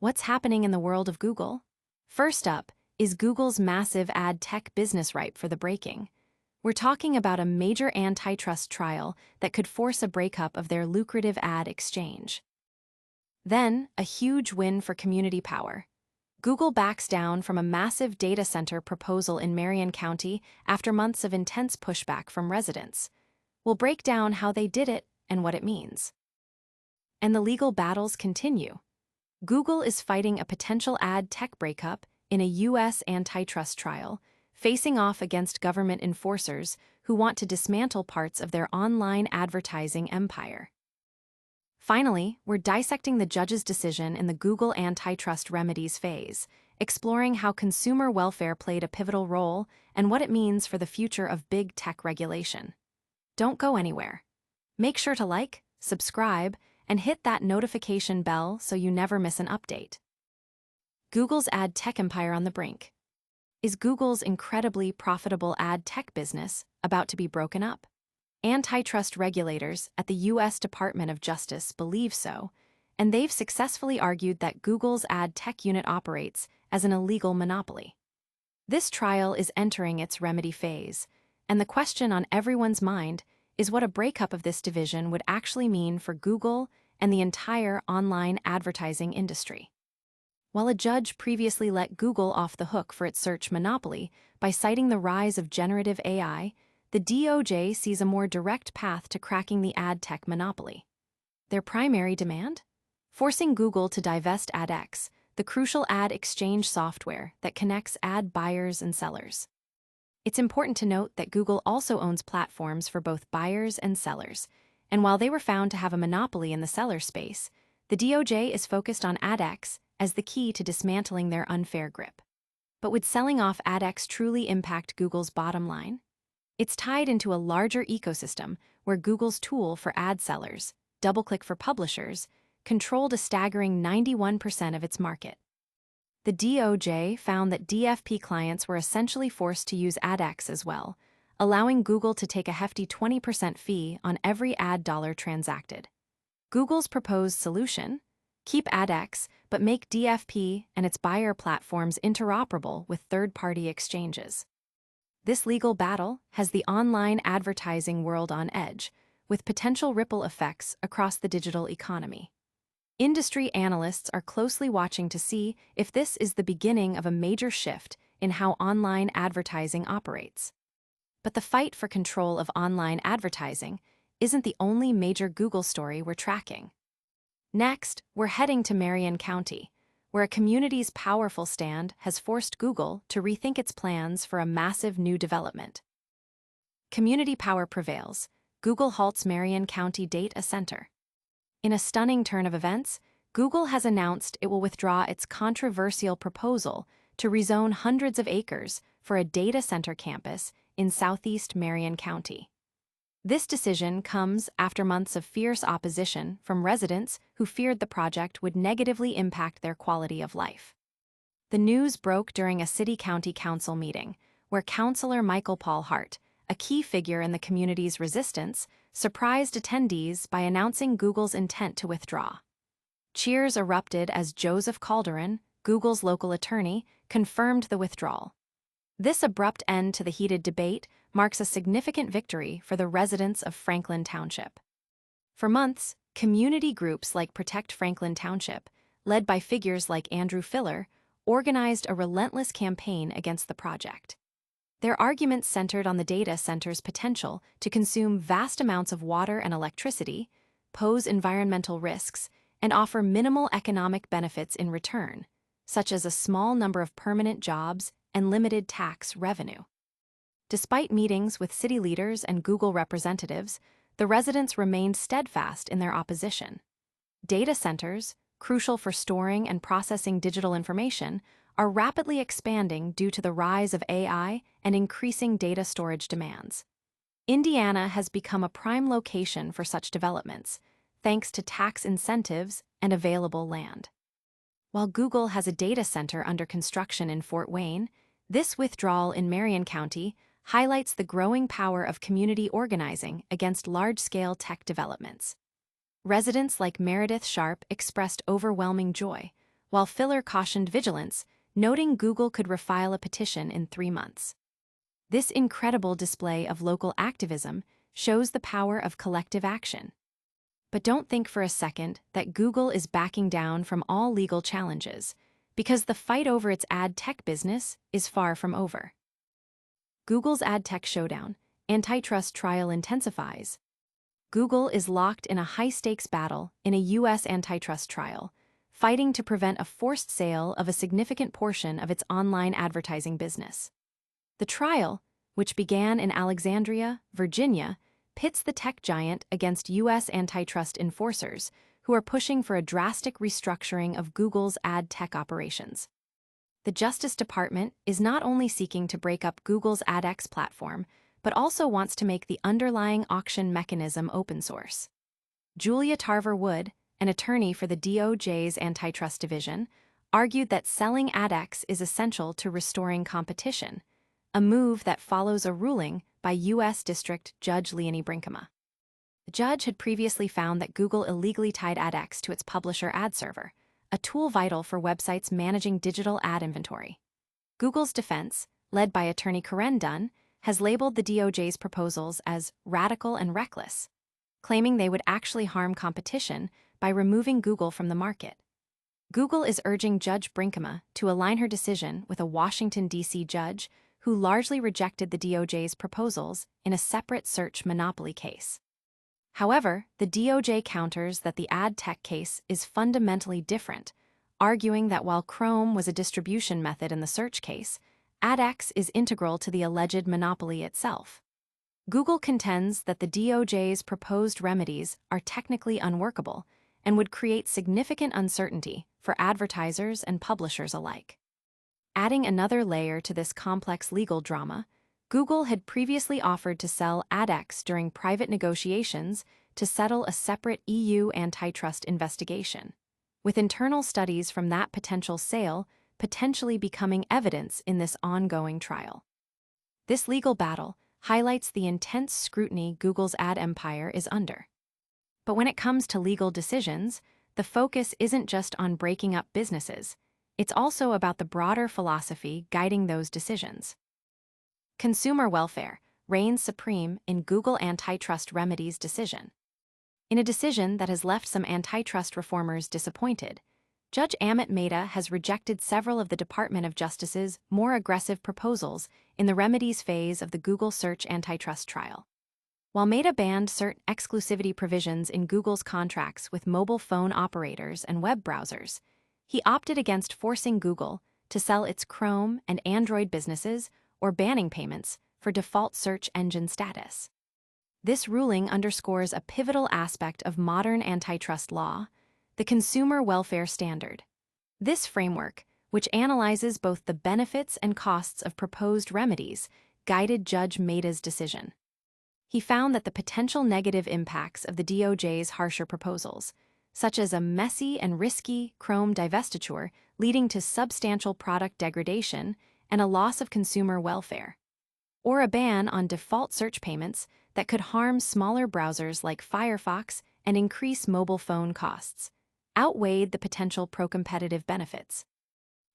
What's happening in the world of Google? First up, is Google's massive ad tech business ripe for the breaking? We're talking about a major antitrust trial that could force a breakup of their lucrative ad exchange. Then, a huge win for community power. Google backs down from a massive data center proposal in Marion County after months of intense pushback from residents. We'll break down how they did it and what it means. And the legal battles continue. Google is fighting a potential ad tech breakup in a U.S. antitrust trial, facing off against government enforcers who want to dismantle parts of their online advertising empire. Finally, we're dissecting the judge's decision in the Google antitrust remedies phase, exploring how consumer welfare played a pivotal role and what it means for the future of big tech regulation. Don't go anywhere. Make sure to like, subscribe, and hit that notification bell so you never miss an update. Google's ad tech empire on the brink. Is Google's incredibly profitable ad tech business about to be broken up? Antitrust regulators at the U.S. Department of Justice believe so, and they've successfully argued that Google's ad tech unit operates as an illegal monopoly. This trial is entering its remedy phase, and the question on everyone's mind is what a breakup of this division would actually mean for Google and the entire online advertising industry. While a judge previously let Google off the hook for its search monopoly by citing the rise of generative AI, the DOJ sees a more direct path to cracking the ad tech monopoly. Their primary demand? Forcing Google to divest AdX, the crucial ad exchange software that connects ad buyers and sellers. It's important to note that Google also owns platforms for both buyers and sellers, and while they were found to have a monopoly in the seller space, the DOJ is focused on AdX as the key to dismantling their unfair grip. But would selling off AdX truly impact Google's bottom line? It's tied into a larger ecosystem where Google's tool for ad sellers, DoubleClick for publishers, controlled a staggering 91% of its market. The DOJ found that DFP clients were essentially forced to use AdX as well, allowing Google to take a hefty 20% fee on every ad dollar transacted. Google's proposed solution? Keep AdX, but make DFP and its buyer platforms interoperable with third-party exchanges. This legal battle has the online advertising world on edge, with potential ripple effects across the digital economy. Industry analysts are closely watching to see if this is the beginning of a major shift in how online advertising operates. But the fight for control of online advertising isn't the only major Google story we're tracking. Next, we're heading to Marion County, where a community's powerful stand has forced Google to rethink its plans for a massive new development. Community power prevails. Google halts Marion County data center. In a stunning turn of events, Google has announced it will withdraw its controversial proposal to rezone hundreds of acres for a data center campus in southeast Marion County. This decision comes after months of fierce opposition from residents who feared the project would negatively impact their quality of life. The news broke during a city-county council meeting, where Councilor Michael Paul Hart, a key figure in the community's resistance, surprised attendees by announcing Google's intent to withdraw. Cheers erupted as Joseph Calderon, Google's local attorney, confirmed the withdrawal. This abrupt end to the heated debate marks a significant victory for the residents of Franklin Township. For months, community groups like Protect Franklin Township, led by figures like Andrew Filler, organized a relentless campaign against the project. Their arguments centered on the data center's potential to consume vast amounts of water and electricity, pose environmental risks, and offer minimal economic benefits in return, such as a small number of permanent jobs and limited tax revenue. Despite meetings with city leaders and Google representatives, the residents remained steadfast in their opposition. Data centers, crucial for storing and processing digital information, are rapidly expanding due to the rise of AI and increasing data storage demands. Indiana has become a prime location for such developments, thanks to tax incentives and available land. While Google has a data center under construction in Fort Wayne, this withdrawal in Marion County highlights the growing power of community organizing against large-scale tech developments. Residents like Meredith Sharp expressed overwhelming joy, while Filler cautioned vigilance, noting Google could refile a petition in 3 months. This incredible display of local activism shows the power of collective action. But don't think for a second that Google is backing down from all legal challenges, because the fight over its ad tech business is far from over. Google's ad tech showdown, antitrust trial intensifies. Google is locked in a high-stakes battle in a U.S. antitrust trial, fighting to prevent a forced sale of a significant portion of its online advertising business. The trial, which began in Alexandria, Virginia, pits the tech giant against U.S. antitrust enforcers who are pushing for a drastic restructuring of Google's ad tech operations. The Justice Department is not only seeking to break up Google's AdX platform, but also wants to make the underlying auction mechanism open source. Julia Tarver Wood, an attorney for the DOJ's Antitrust Division, argued that selling AdX is essential to restoring competition, a move that follows a ruling by U.S. District Judge Leonie Brinkema. The judge had previously found that Google illegally tied AdX to its publisher ad server, a tool vital for websites managing digital ad inventory. Google's defense, led by attorney Karen Dunn, has labeled the DOJ's proposals as radical and reckless, claiming they would actually harm competition by removing Google from the market. Google is urging Judge Brinkema to align her decision with a Washington, D.C. judge who largely rejected the DOJ's proposals in a separate search monopoly case. However, the DOJ counters that the ad tech case is fundamentally different, arguing that while Chrome was a distribution method in the search case, AdX is integral to the alleged monopoly itself. Google contends that the DOJ's proposed remedies are technically unworkable and would create significant uncertainty for advertisers and publishers alike. Adding another layer to this complex legal drama, Google had previously offered to sell AdX during private negotiations to settle a separate EU antitrust investigation, with internal studies from that potential sale potentially becoming evidence in this ongoing trial. This legal battle highlights the intense scrutiny Google's ad empire is under. But when it comes to legal decisions, the focus isn't just on breaking up businesses. It's also about the broader philosophy guiding those decisions. Consumer welfare reigns supreme in Google antitrust remedies decision. In a decision that has left some antitrust reformers disappointed, Judge Amit Mehta has rejected several of the Department of Justice's more aggressive proposals in the remedies phase of the Google search antitrust trial. While Mehta banned certain exclusivity provisions in Google's contracts with mobile phone operators and web browsers, he opted against forcing Google to sell its Chrome and Android businesses or banning payments for default search engine status. This ruling underscores a pivotal aspect of modern antitrust law, the consumer welfare standard. This framework, which analyzes both the benefits and costs of proposed remedies, guided Judge Mehta's decision. He found that the potential negative impacts of the DOJ's harsher proposals, such as a messy and risky Chrome divestiture leading to substantial product degradation and a loss of consumer welfare, or a ban on default search payments that could harm smaller browsers like Firefox and increase mobile phone costs, outweighed the potential pro-competitive benefits.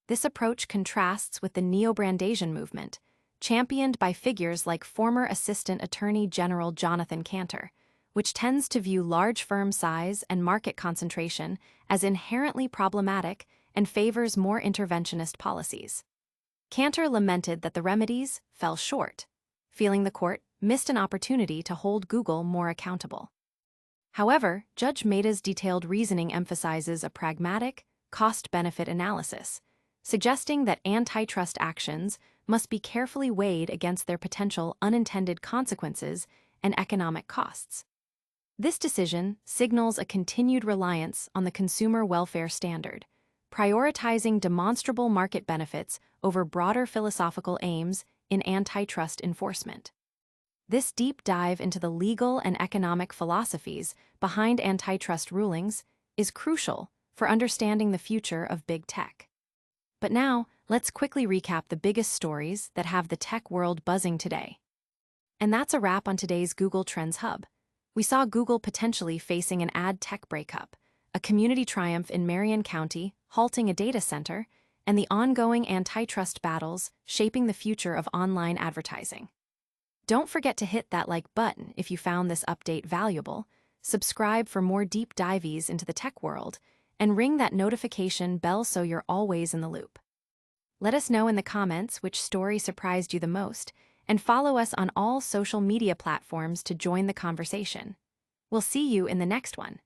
This approach contrasts with the neo-Brandasian movement, championed by figures like former Assistant Attorney General Jonathan Cantor, which tends to view large firm size and market concentration as inherently problematic and favors more interventionist policies. Cantor lamented that the remedies fell short, feeling the court missed an opportunity to hold Google more accountable. However, Judge Mehta's detailed reasoning emphasizes a pragmatic, cost-benefit analysis, suggesting that antitrust actions must be carefully weighed against their potential unintended consequences and economic costs. This decision signals a continued reliance on the consumer welfare standard, prioritizing demonstrable market benefits over broader philosophical aims in antitrust enforcement. This deep dive into the legal and economic philosophies behind antitrust rulings is crucial for understanding the future of big tech. But now, let's quickly recap the biggest stories that have the tech world buzzing today. And that's a wrap on today's Google Trends Hub. We saw Google potentially facing an ad tech breakup, a community triumph in Marion County, halting a data center, and the ongoing antitrust battles shaping the future of online advertising. Don't forget to hit that like button if you found this update valuable, subscribe for more deep dives into the tech world, and ring that notification bell so you're always in the loop. Let us know in the comments which story surprised you the most, and follow us on all social media platforms to join the conversation. We'll see you in the next one.